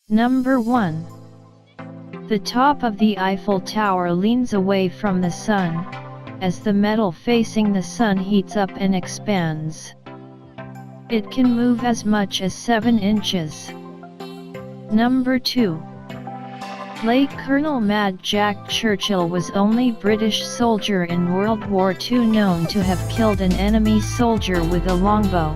Number 1. The top of the Eiffel Tower leans away from the sun, as the metal facing the sun heats up and expands. It can move as much as 7 inches. Number 2. Late Colonel Mad Jack Churchill was only British soldier in World War II known to have killed an enemy soldier with a longbow.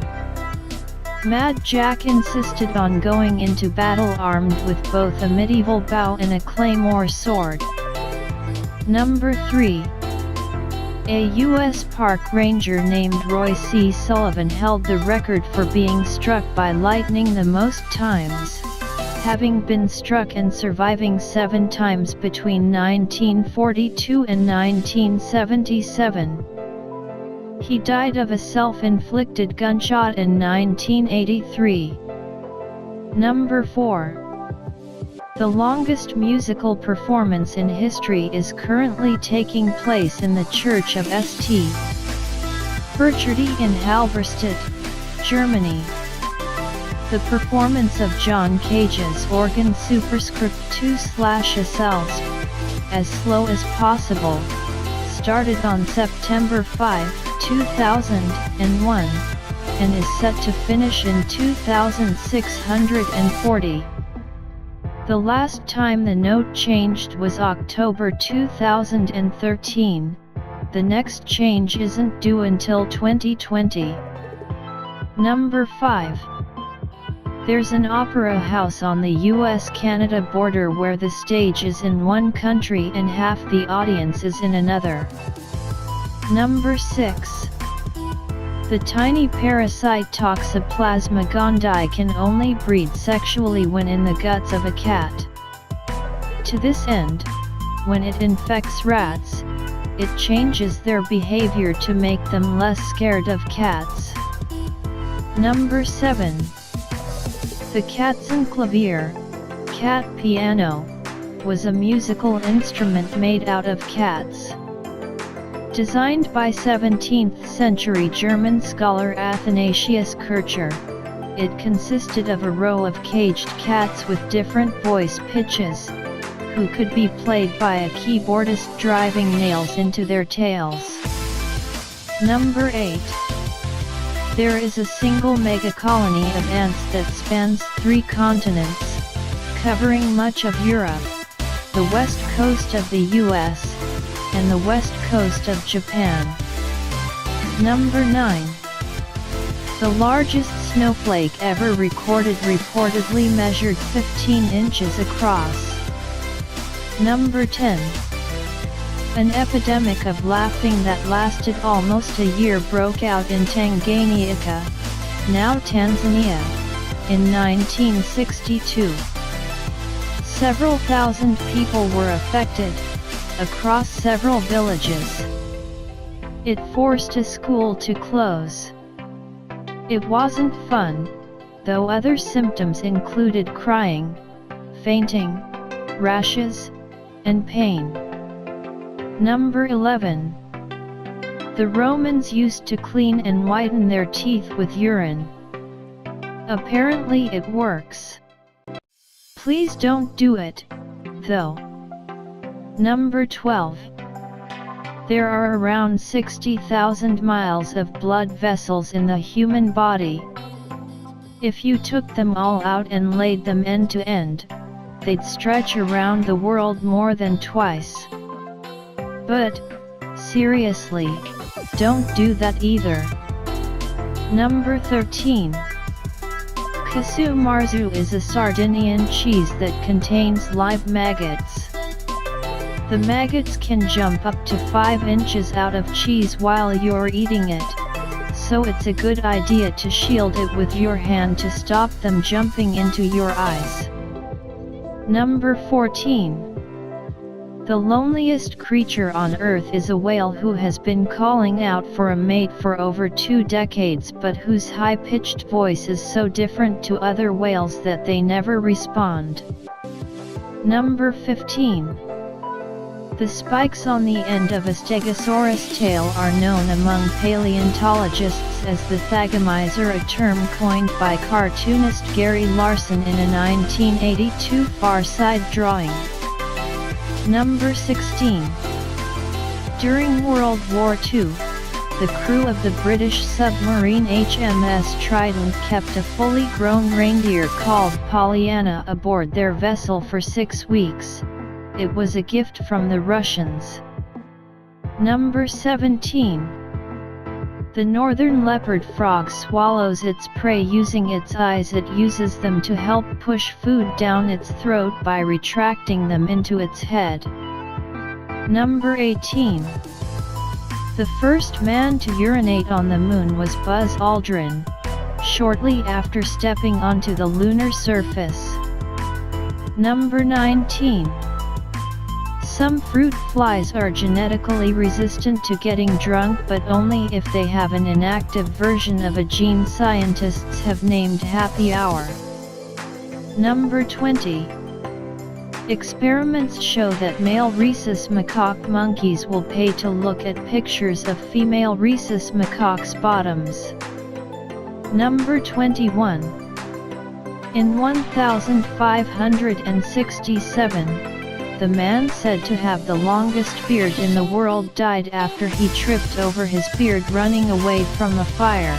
Mad Jack insisted on going into battle armed with both a medieval bow and a claymore sword. Number 3. A U.S. park ranger named Roy C. Sullivan held the record for being struck by lightning the most times, having been struck and surviving 7 times between 1942 and 1977. He died of a self-inflicted gunshot in 1983. Number 4. The longest musical performance in history is currently taking place in the Church of St. Burchard in Halberstadt, Germany. The performance of John Cage's organ superscript 2/SL, as slow as possible, started on September 5, 2001, and is set to finish in 2640. The last time the note changed was October 2013, the next change isn't due until 2020. Number 5. There's an opera house on the US-Canada border where the stage is in one country and half the audience is in another. Number 6. The tiny parasite Toxoplasma gondii can only breed sexually when in the guts of a cat. To this end, when it infects rats, it changes their behavior to make them less scared of cats. Number 7. The Katzenclavier, cat piano, was a musical instrument made out of cats. Designed by 17th century German scholar Athanasius Kircher, it consisted of a row of caged cats with different voice pitches, who could be played by a keyboardist driving nails into their tails. Number 8. There is a single mega-colony of ants that spans 3 continents, covering much of Europe, the west coast of the US, and the west coast of Japan. Number 9. The largest snowflake ever recorded reportedly measured 15 inches across. Number 10. An epidemic of laughing that lasted almost a year broke out in Tanganyika, now Tanzania, in 1962. Several thousand people were affected, across several villages. It forced a school to close. It wasn't fun, though other symptoms included crying, fainting, rashes, and pain. Number 11. The Romans used to clean and whiten their teeth with urine. Apparently it works. Please don't do it, though. Number 12. There are around 60,000 miles of blood vessels in the human body. If you took them all out and laid them end to end, they'd stretch around the world more than twice. But, seriously, don't do that either. Number 13. Casu marzu is a Sardinian cheese that contains live maggots. The maggots can jump up to 5 inches out of cheese while you're eating it, so it's a good idea to shield it with your hand to stop them jumping into your eyes. Number 14. The loneliest creature on Earth is a whale who has been calling out for a mate for over 2 decades but whose high-pitched voice is so different to other whales that they never respond. Number 15. The spikes on the end of a Stegosaurus tail are known among paleontologists as the thagomizer, a term coined by cartoonist Gary Larson in a 1982 Far Side drawing. Number 16. During World War II, the crew of the British submarine HMS Trident kept a fully grown reindeer called Pollyanna aboard their vessel for 6 weeks. It was a gift from the Russians. Number 17. The northern leopard frog swallows its prey using its eyes. It uses them to help push food down its throat by retracting them into its head. Number 18. The first man to urinate on the moon was Buzz Aldrin, shortly after stepping onto the lunar surface. Number 19. Some fruit flies are genetically resistant to getting drunk, but only if they have an inactive version of a gene scientists have named Happy Hour. Number 20. Experiments show that male rhesus macaque monkeys will pay to look at pictures of female rhesus macaques' bottoms. Number 21. In 1567, the man said to have the longest beard in the world died after he tripped over his beard running away from a fire.